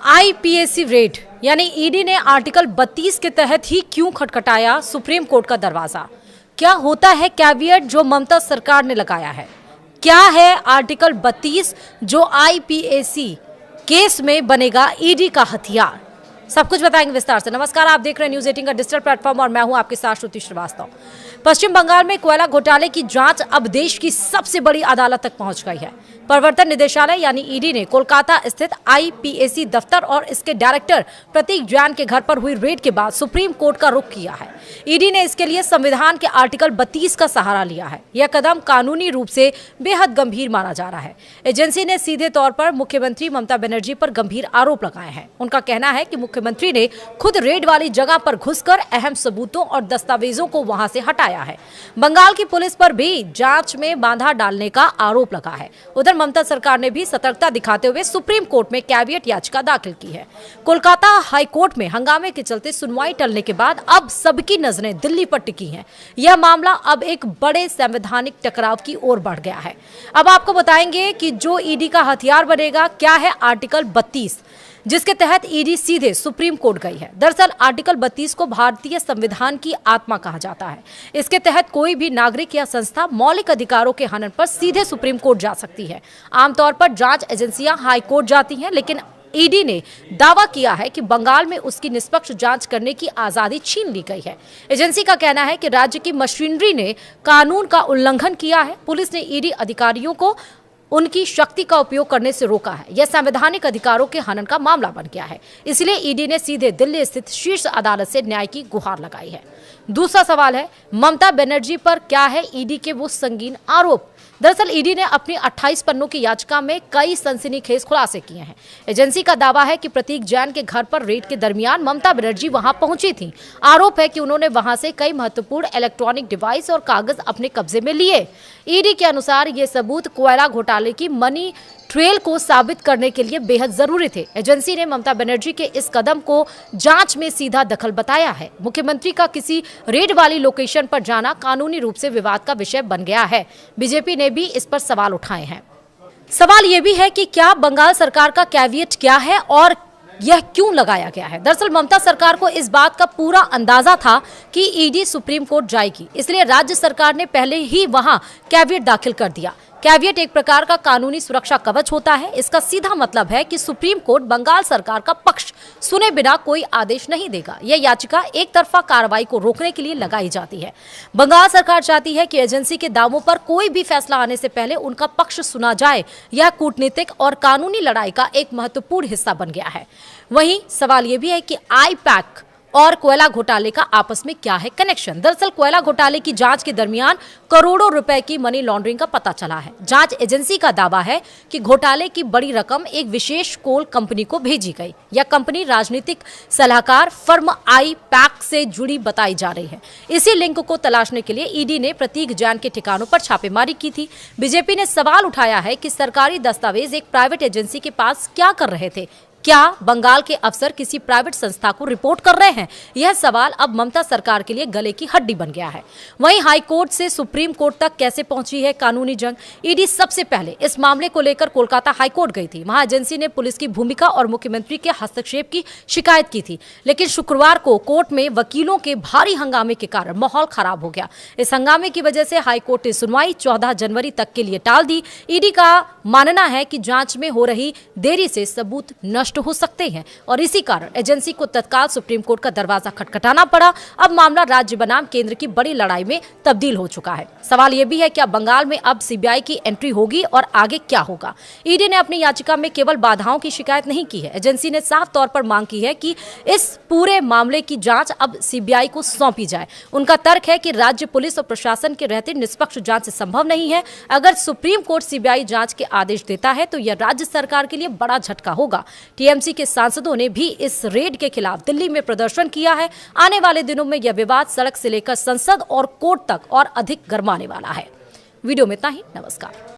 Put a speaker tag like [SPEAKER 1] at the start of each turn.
[SPEAKER 1] IPAC red यानी ED ने article 32 के तहत ही क्यों खटखटाया सुप्रीम कोर्ट का दरवाजा। क्या होता है कैविएट जो ममता सरकार ने लगाया है? क्या है आर्टिकल 32 जो आईपीएसी केस में बनेगा ईडी का हथियार? सब कुछ बताएंगे विस्तार से। नमस्कार, आप देख रहे हैं न्यूज 18 का डिजिटल प्लेटफॉर्म और मैं हूं आपके साथ श्रुति श्रीवास्तव। पश्चिम बंगाल में कोयला घोटाले की जांच अब देश की सबसे बड़ी अदालत तक पहुंच गई है। प्रवर्तन निदेशालय यानी ईडी ने कोलकाता स्थित आईपीएसी दफ्तर और इसके डायरेक्टर प्रतीक जैन के घर पर हुई रेड के बाद सुप्रीम कोर्ट का रुख किया है। ईडी ने इसके लिए संविधान के आर्टिकल 32 का सहारा लिया है। यह कदम कानूनी रूप से बेहद गंभीर माना जा रहा है। एजेंसी ने सीधे तौर पर मुख्यमंत्री ममता बनर्जी पर गंभीर आरोप लगाए हैं। उनका कहना है कि मुख्यमंत्री ने खुद रेड वाली जगह पर घुसकर अहम सबूतों और दस्तावेजों को वहां से हटाया है। बंगाल की पुलिस पर भी जांच में बाधा डालने का आरोप लगा है। उधर ममता सरकार ने भी सतर्कता दिखाते हुए सुप्रीम कोर्ट में कैविएट याचिका दाखिल की है। कोलकाता हाई कोर्ट में हंगामे के चलते सुनवाई टलने के बाद अब सबकी नजरें दिल्ली पर टिकी हैं। यह मामला अब एक बड़े संवैधानिक टकराव की ओर बढ़ गया है। अब आपको बताएंगे कि जो ईडी का हथियार बनेगा क्या है आर्टिकल 32, जिसके तहत ईडी सीधे सुप्रीम कोर्ट गई है। दरअसल आर्टिकल 32 को भारतीय संविधान की आत्मा कहा जाता है। इसके तहत कोई भी नागरिक या संस्था मौलिक अधिकारों के हनन पर सीधे सुप्रीम कोर्ट जा सकती है। आमतौर पर जांच एजेंसियां हाई कोर्ट जाती हैं, लेकिन ईडी ने दावा किया है कि बंगाल में उसकी निष्पक्ष जांच करने की आजादी छीन ली गई है। एजेंसी का कहना है कि राज्य की मशीनरी ने कानून का उल्लंघन किया है। पुलिस ने ईडी अधिकारियों को उनकी शक्ति का उपयोग करने से रोका है। यह संवैधानिक अधिकारों के हनन का मामला बन गया है। इसलिए ईडी ने सीधे दिल्ली स्थित शीर्ष अदालत से न्याय की गुहार लगाई है। दूसरा सवाल है, ममता बनर्जी पर क्या है ईडी के वो संगीन आरोप? दरअसल ईडी ने अपनी 28 पन्नों की याचिका में कई सनसनीखेज खुलासे किए हैं। एजेंसी का दावा है कि प्रतीक जैन के घर पर रेड के दरमियान ममता बनर्जी वहां पहुंची थी। आरोप है कि उन्होंने वहां से कई महत्वपूर्ण इलेक्ट्रॉनिक डिवाइस और कागज अपने कब्जे में लिए। ईडी के अनुसार ये सबूत कोयला घोटाले की मनी ट्रेल को साबित करने के लिए बेहद जरूरी थे। एजेंसी ने ममता बनर्जी के इस कदम को जांच में सीधा दखल बताया है। मुख्यमंत्री का किसी रेड वाली लोकेशन पर जाना कानूनी रूप से विवाद का विषय बन गया है। बीजेपी ने भी इस पर सवाल उठाए हैं। सवाल यह भी है कि क्या बंगाल सरकार का कैविएट क्या है और यह क्यों लगाया गया है? दरअसल ममता सरकार को इस बात का पूरा अंदाजा था कि ईडी सुप्रीम कोर्ट जाएगी, इसलिए राज्य सरकार ने पहले ही वहां कैविएट दाखिल कर दिया। कैविएट एक प्रकार का कानूनी सुरक्षा कवच होता है। इसका सीधा मतलब है कि सुप्रीम कोर्ट बंगाल सरकार का पक्ष सुने बिना कोई आदेश नहीं देगा। यह याचिका एक तरफा कार्रवाई को रोकने के लिए लगाई जाती है। बंगाल सरकार चाहती है कि एजेंसी के दावों पर कोई भी फैसला आने से पहले उनका पक्ष सुना जाए। यह कूटनीतिक और कानूनी लड़ाई का एक महत्वपूर्ण हिस्सा बन गया है। वहीं सवाल यह भी है कि आईपैक और कोयला घोटाले का आपस में क्या है कनेक्शन? दरअसल कोयला घोटाले की जांच के दरमियान करोड़ों रुपए की मनी लॉन्ड्रिंग का पता चला है। जांच एजेंसी का दावा है कि घोटाले की बड़ी रकम एक विशेष कोल कंपनी को भेजी गई। यह कंपनी राजनीतिक सलाहकार फर्म आईपैक से जुड़ी बताई जा रही है। इसी लिंक को तलाशने के लिए ईडी ने प्रतीक जैन के ठिकानों पर छापेमारी की थी। बीजेपी ने सवाल उठाया है कि सरकारी दस्तावेज एक प्राइवेट एजेंसी के पास क्या कर रहे थे? क्या बंगाल के अफसर किसी प्राइवेट संस्था को रिपोर्ट कर रहे हैं? यह सवाल अब ममता सरकार के लिए गले की हड्डी बन गया है। वहीं हाई कोर्ट से सुप्रीम कोर्ट तक कैसे पहुंची है कानूनी जंग? ईडी सबसे पहले इस मामले को लेकर कोलकाता हाई कोर्ट गई थी। वहां एजेंसी ने पुलिस की भूमिका और मुख्यमंत्री के हस्तक्षेप की शिकायत की थी, लेकिन शुक्रवार को कोर्ट में वकीलों के भारी हंगामे के कारण माहौल खराब हो गया। इस हंगामे की वजह से हाई कोर्ट ने सुनवाई 14 जनवरी तक के लिए टाल दी। ईडी का मानना है कि जांच में हो रही देरी से सबूत नष्ट हो सकते हैं और इसी कारण एजेंसी को तत्काल सुप्रीम कोर्ट का दरवाजा खटखटाना पड़ा। अब मामला राज्य बनाम केंद्र की बड़ी लड़ाई में तब्दील हो चुका है। सवाल यह भी है क्या बंगाल में अब सीबीआई की एंट्री होगी और आगे क्या होगा? ईडी ने अपनी याचिका में केवल बाधाओं की शिकायत नहीं की है। एजेंसी ने साफ तौर पर मांग की है कि इस पूरे मामले की जांच अब सीबीआई को सौंपी जाए। उनका तर्क है कि राज्य पुलिस और प्रशासन के रहते निष्पक्ष जांच संभव नहीं है। अगर सुप्रीम कोर्ट सीबीआई जांच के आदेश देता है तो यह राज्य सरकार के लिए बड़ा झटका होगा। टीएमसी के सांसदों ने भी इस रेड के खिलाफ दिल्ली में प्रदर्शन किया है। आने वाले दिनों में यह विवाद सड़क से लेकर संसद और कोर्ट तक और अधिक गरमाने वाला है। वीडियो में इतना ही। नमस्कार।